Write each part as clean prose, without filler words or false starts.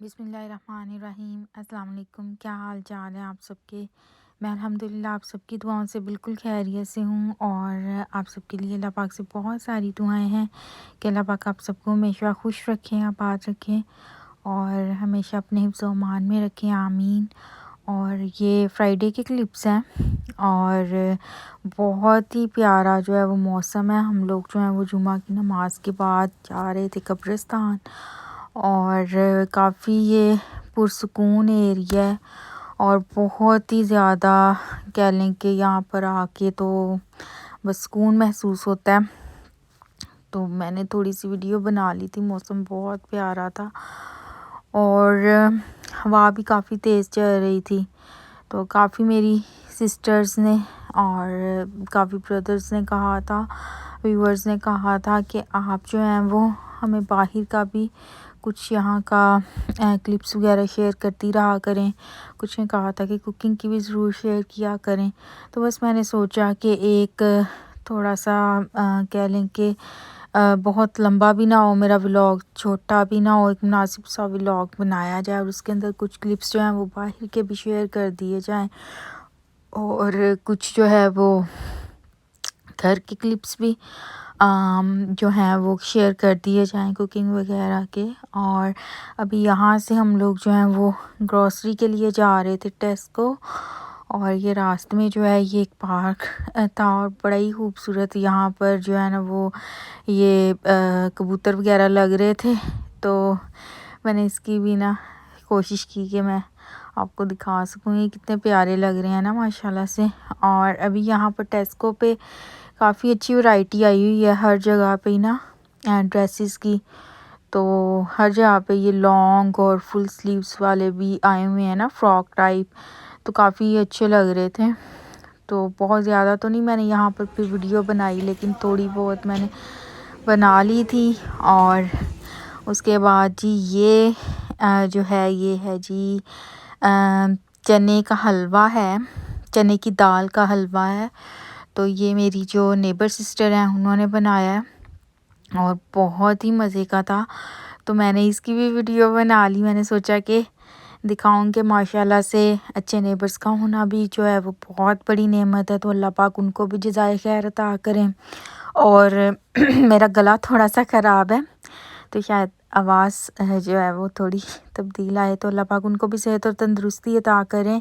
बिस्मिल्लाहिर्रहमानिर्रहीम। अस्सलाम वालेकुम। क्या हाल चाल है आप सबके। मैं अल्हम्दुलिल्लाह आप सबकी दुआओं से बिल्कुल खैरियत से हूँ और आप सबके लिए अल्लाह पाक से बहुत सारी दुआएं हैं कि अल्लाह पाक आप सबको हमेशा खुश रखें, आबाद रखें और हमेशा अपने हिफ्ज़ व अमान में रखें, आमीन। और ये फ्राइडे के क्लिप्स हैं और बहुत ही प्यारा जो है वो मौसम है। हम लोग जो है वो जुमा की नमाज के बाद जा रहे थे कब्रिस्तान और काफ़ी ये पुरसुकून एरिया है और बहुत ही ज़्यादा कह लें कि यहाँ पर आके तो बस सुकून महसूस होता है। तो मैंने थोड़ी सी वीडियो बना ली थी। मौसम बहुत प्यारा था और हवा भी काफ़ी तेज़ चल रही थी। तो काफ़ी मेरी सिस्टर्स ने और काफ़ी ब्रदर्स ने कहा था, व्यूअर्स ने कहा था कि आप जो हैं वो हमें बाहर का भी कुछ यहाँ का क्लिप्स वगैरह शेयर करती रहा करें। कुछ ने कहा था कि कुकिंग की भी ज़रूर शेयर किया करें। तो बस मैंने सोचा कि एक थोड़ा सा कह लें कि बहुत लंबा भी ना हो मेरा व्लॉग, छोटा भी ना हो, एक मुनासिब सा व्लॉग बनाया जाए और उसके अंदर कुछ क्लिप्स जो हैं वो बाहर के भी शेयर कर दिए जाएं और कुछ जो है वो घर के क्लिप्स भी जो हैं वो शेयर कर दिए जाएं कुकिंग वगैरह के। और अभी यहाँ से हम लोग जो हैं वो ग्रॉसरी के लिए जा रहे थे टेस्को और ये रास्ते में जो है ये एक पार्क था और बड़ा ही खूबसूरत यहाँ पर जो है ना वो ये कबूतर वगैरह लग रहे थे। तो मैंने इसकी भी ना कोशिश की कि मैं आपको दिखा सकूँ ये कितने प्यारे लग रहे हैं ना माशाल्लाह से। और अभी यहाँ पर टेस्को पे काफ़ी अच्छी वैरायटी आई हुई है हर जगह पे ही ना ड्रेसेस की। तो हर जगह पे ये लॉन्ग और फुल स्लीव्स वाले भी आए हुए हैं ना, फ्रॉक टाइप। तो काफ़ी अच्छे लग रहे थे। तो बहुत ज़्यादा तो नहीं मैंने यहाँ पर फिर वीडियो बनाई, लेकिन थोड़ी बहुत मैंने बना ली थी। और उसके बाद जी ये जो है ये है जी चने का हलवा है, चने की दाल का हलवा है। तो ये मेरी जो नेबर सिस्टर हैं उन्होंने बनाया है और बहुत ही मज़े का था। तो मैंने इसकी भी वीडियो बना ली। मैंने सोचा कि दिखाऊं कि माशाल्लाह से अच्छे नेबर्स का होना भी जो है वो बहुत बड़ी नेमत है। तो अल्लाह पाक उनको भी जज़ाए खैर अता करें। और मेरा गला थोड़ा सा ख़राब है तो शायद आवाज़ जो है वो थोड़ी तब्दील आए। तो अल्लाह पाक उनको भी सेहत और तंदरुस्ती अता करें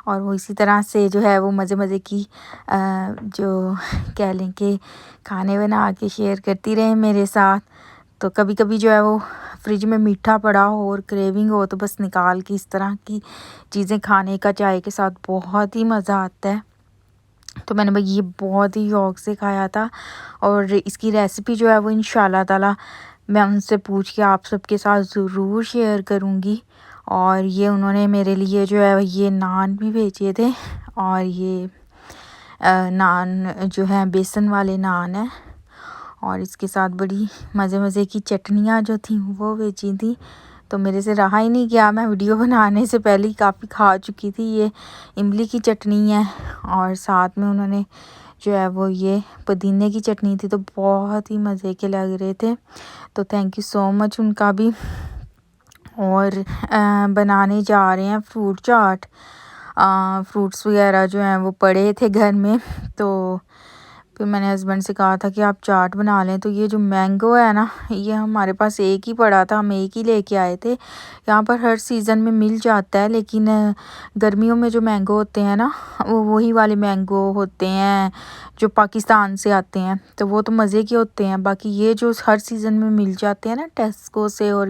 और वो इसी तरह से जो है वो मज़े मज़े की जो कह लें कि खाने बना के शेयर करती रहें मेरे साथ। तो कभी कभी जो है वो फ्रिज में मीठा पड़ा हो और क्रेविंग हो तो बस निकाल के इस तरह की चीज़ें खाने का चाय के साथ बहुत ही मज़ा आता है। तो मैंने भाई ये बहुत ही शौक़ से खाया था और इसकी रेसिपी जो है वो इंशाल्लाह ताला मैं उनसे पूछ के आप सबके साथ ज़रूर शेयर करूँगी। और ये उन्होंने मेरे लिए जो है ये नान भी भेजे थे और ये नान जो है बेसन वाले नान है और इसके साथ बड़ी मज़े मज़े की चटनियाँ जो थी वो भेजी थी। तो मेरे से रहा ही नहीं गया, मैं वीडियो बनाने से पहले ही काफ़ी खा चुकी थी। ये इमली की चटनी है और साथ में उन्होंने जो है वो ये पुदीने की चटनी थी। तो बहुत ही मज़े के लग रहे थे। तो थैंक यू सो मच उनका भी। और बनाने जा रहे हैं फ्रूट चाट। फ्रूट्स वगैरह जो हैं वो पड़े थे घर में तो फिर मैंने हस्बैंड से कहा था कि आप चाट बना लें। तो ये जो मैंगो है ना ये हमारे पास एक ही पड़ा था, हम एक ही लेके आए थे। यहाँ पर हर सीज़न में मिल जाता है लेकिन गर्मियों में जो मैंगो होते हैं ना वो वही वाले मैंगो होते हैं जो पाकिस्तान से आते हैं। तो वो तो मज़े के होते हैं। बाकी ये जो हर सीज़न में मिल जाते हैं ना टेस्को से और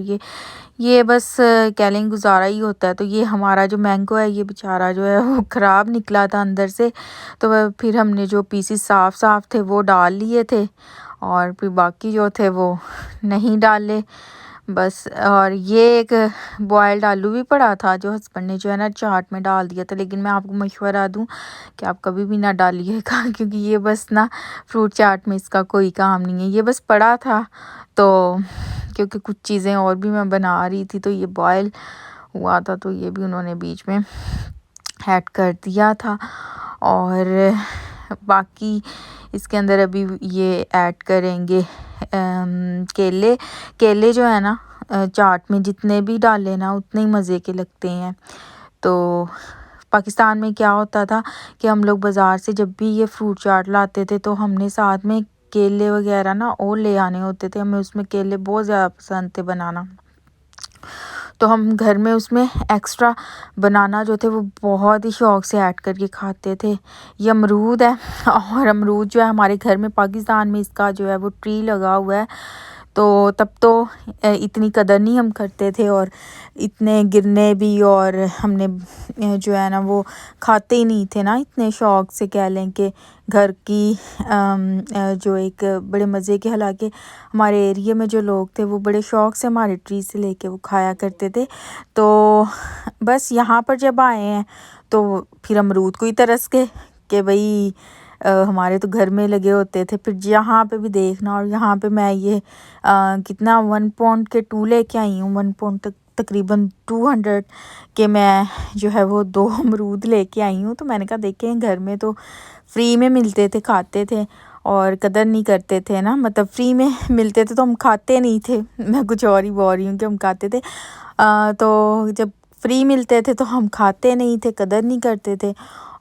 ये बस कह लें गुजारा ही होता है। तो ये हमारा जो मैंगो है ये बेचारा जो है वो ख़राब निकला था अंदर से। तो फिर हमने जो पीसेस साफ़ साफ़ थे वो डाल लिए थे और फिर बाकी जो थे वो नहीं डाले बस। और ये एक बॉयल्ड आलू भी पड़ा था जो हस्बैंड ने जो है ना चाट में डाल दिया था। लेकिन मैं आपको मशवरा दूं कि आप कभी भी ना डालिएगा क्योंकि ये बस ना फ्रूट चाट में इसका कोई काम नहीं है। ये बस पड़ा था तो क्योंकि कुछ चीज़ें और भी मैं बना रही थी तो ये बॉयल हुआ था तो ये भी उन्होंने बीच में ऐड कर दिया था। और बाकी इसके अंदर अभी ये ऐड करेंगे केले जो है ना चाट में जितने भी डाले ना उतने ही मज़े के लगते हैं। तो पाकिस्तान में क्या होता था कि हम लोग बाज़ार से जब भी ये फ्रूट चाट लाते थे तो हमने साथ में केले वगैरह ना और ले आने होते थे। हमें उसमें केले बहुत ज़्यादा पसंद थे बनाना, तो हम घर में उसमें एक्स्ट्रा बनाना जो थे वो बहुत ही शौक़ से ऐड करके खाते थे। ये अमरूद है और अमरूद जो है हमारे घर में पाकिस्तान में इसका जो है वो ट्री लगा हुआ है। तो तब तो इतनी कदर नहीं हम करते थे और इतने गिरने भी, और हमने जो है ना वो खाते ही नहीं थे ना इतने शौक़ से, कह लें कि घर की जो एक बड़े मज़े के, हालांकि हमारे एरिया में जो लोग थे वो बड़े शौक़ से हमारे ट्री से लेके वो खाया करते थे। तो बस यहाँ पर जब आए हैं तो फिर अमरूद को ही तरस के कि भाई हमारे तो घर में लगे होते थे। फिर यहाँ पे भी देखना, और यहाँ पे मैं ये कितना 1 पाउंड के 2 लेके आई हूँ, 1 पाउंड तक तकरीबन 200 के मैं जो है वो 2 अमरूद लेके आई हूँ। तो मैंने कहा देखें घर में तो फ्री में मिलते थे, खाते थे और कदर नहीं करते थे ना, मतलब फ्री में मिलते थे तो हम खाते नहीं थे। मैं कुछ और ही बोल रही हूँ कि हम खाते थे। तो जब फ्री मिलते थे तो हम खाते नहीं थे, कदर नहीं करते थे।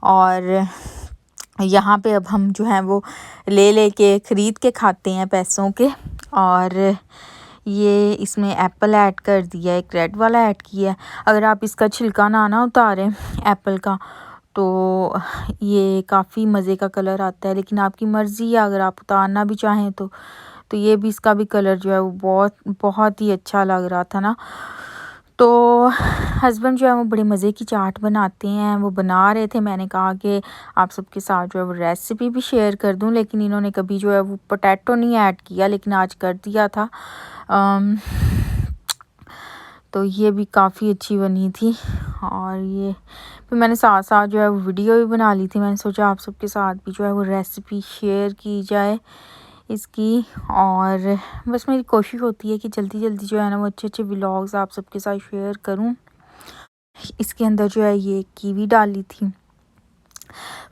और यहाँ पे अब हम जो है वो ले के ख़रीद के खाते हैं पैसों के। और ये इसमें एप्पल ऐड कर दिया, एक रेड वाला ऐड किया। अगर आप इसका छिलका ना उतारें एप्पल का तो ये काफ़ी मज़े का कलर आता है, लेकिन आपकी मर्ज़ी है, अगर आप उतारना भी चाहें तो ये भी, इसका भी कलर जो है वो बहुत बहुत ही अच्छा लग रहा था ना। तो हस्बैंड जो है वो बड़े मज़े की चाट बनाते हैं, वो बना रहे थे। मैंने कहा कि आप सबके साथ जो है वो रेसिपी भी शेयर कर दूं, लेकिन इन्होंने कभी जो है वो पोटैटो नहीं ऐड किया, लेकिन आज कर दिया था। तो ये भी काफ़ी अच्छी बनी थी। और ये फिर मैंने साथ साथ जो है वो वीडियो भी बना ली थी। मैंने सोचा आप सबके साथ भी जो है वो रेसिपी शेयर की जाए इसकी। और बस मेरी कोशिश होती है कि जल्दी जल्दी जो है ना वो अच्छे अच्छे व्लॉग्स आप सबके साथ शेयर करूं। इसके अंदर जो है ये कीवी डाली थी।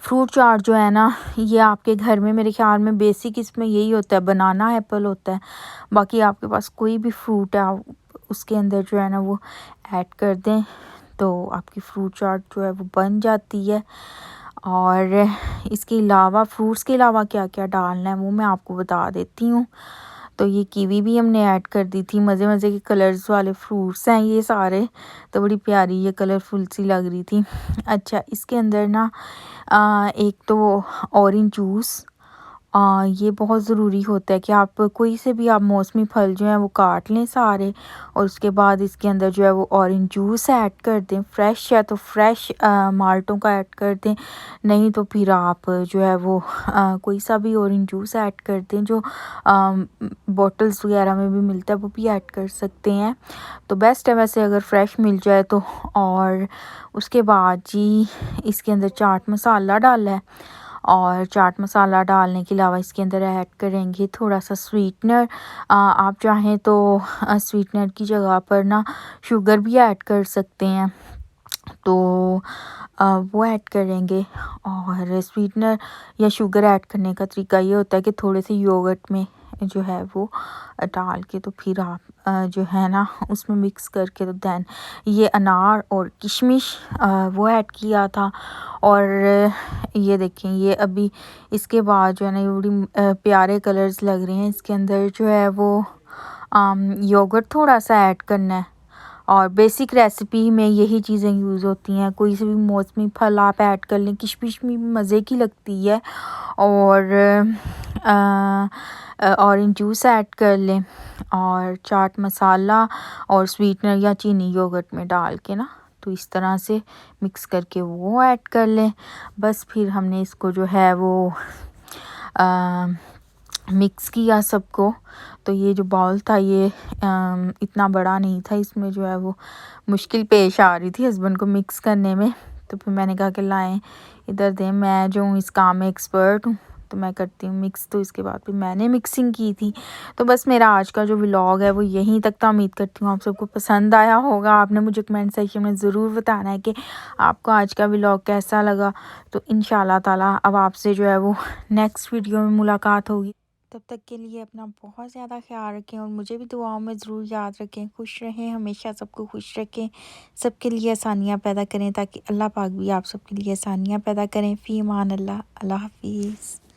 फ्रूट चाट जो है ना ये आपके घर में मेरे ख्याल में बेसिक इसमें यही होता है, बनाना एप्पल होता है। बाकी आपके पास कोई भी फ्रूट है आप उसके अंदर जो है ना वो ऐड कर दें तो आपकी फ्रूट चाट जो है वो बन जाती है। और इसके अलावा फ्रूट्स के अलावा क्या क्या डालना है वो मैं आपको बता देती हूँ। तो ये कीवी भी हमने ऐड कर दी थी। मज़े मज़े के कलर्स वाले फ्रूट्स हैं ये सारे, तो बड़ी प्यारी ये कलरफुल सी लग रही थी। अच्छा, इसके अंदर ना एक तो ऑरेंज जूस, ये बहुत ज़रूरी होता है कि आप कोई से भी आप मौसमी फल जो हैं वो काट लें सारे, और उसके बाद इसके अंदर जो है वो ऑरेंज जूस ऐड कर दें। फ्रेश है तो फ्रेश माल्टों का ऐड कर दें, नहीं तो फिर आप जो है वो कोई सा भी ऑरेंज जूस ऐड कर दें, जो बॉटल्स वगैरह में भी मिलता है वो भी ऐड कर सकते हैं, तो बेस्ट है वैसे अगर फ्रेश मिल जाए तो। और उसके बाद जी इसके अंदर चाट मसाला डाला है, और चाट मसाला डालने के अलावा इसके अंदर ऐड करेंगे थोड़ा सा स्वीटनर। आप चाहें तो स्वीटनर की जगह पर ना शुगर भी ऐड कर सकते हैं, तो वो ऐड करेंगे। और स्वीटनर या शुगर ऐड करने का तरीका ये होता है कि थोड़े से योगर्ट में जो है वो डाल के तो फिर आप जो है ना उसमें मिक्स करके, तो दैन ये अनार और किशमिश वो ऐड किया था। और ये देखें ये अभी इसके बाद जो है ना ये बड़ी प्यारे कलर्स लग रहे हैं। इसके अंदर जो है वो योगर्ट थोड़ा सा ऐड करना है, और बेसिक रेसिपी में यही चीज़ें यूज़ होती हैं। कोई से भी मौसमी फल आप ऐड कर लें, किशमिश भी मज़े की लगती है, और ऑरेंज जूस ऐड कर लें, और चाट मसाला और स्वीटनर या चीनी योगर्ट में डाल के ना तो इस तरह से मिक्स करके वो ऐड कर लें। बस फिर हमने इसको जो है वो मिक्स किया सबको। तो ये जो बाउल था ये इतना बड़ा नहीं था, इसमें जो है वो मुश्किल पेश आ रही थी हस्बैंड को मिक्स करने में। तो फिर मैंने कहा कि लाएं इधर दें, मैं जो हूँ इस काम में एक्सपर्ट हूँ तो मैं करती हूँ मिक्स। तो इसके बाद फिर मैंने मिक्सिंग की थी। तो बस मेरा आज का जो व्लॉग है वो यहीं तक था। उम्मीद करती हूँ आप सबको पसंद आया होगा। आपने मुझे कमेंट सेक्शन में ज़रूर बताना है कि आपको आज का व्लॉग कैसा लगा। तो इंशाल्लाह ताला अब आपसे जो है वो नेक्स्ट वीडियो में मुलाकात होगी। तब तक के लिए अपना बहुत ज़्यादा ख्याल रखें और मुझे भी दुआओं में ज़रूर याद रखें। खुश रहें, हमेशा सबको खुश रखें, सबके लिए आसानियाँ पैदा करें ताकि अल्लाह पाक भी आप सबके लिए आसानियाँ पैदा करें। फ़ी अमान अल्लाह, अल्लाह हाफ़िज़।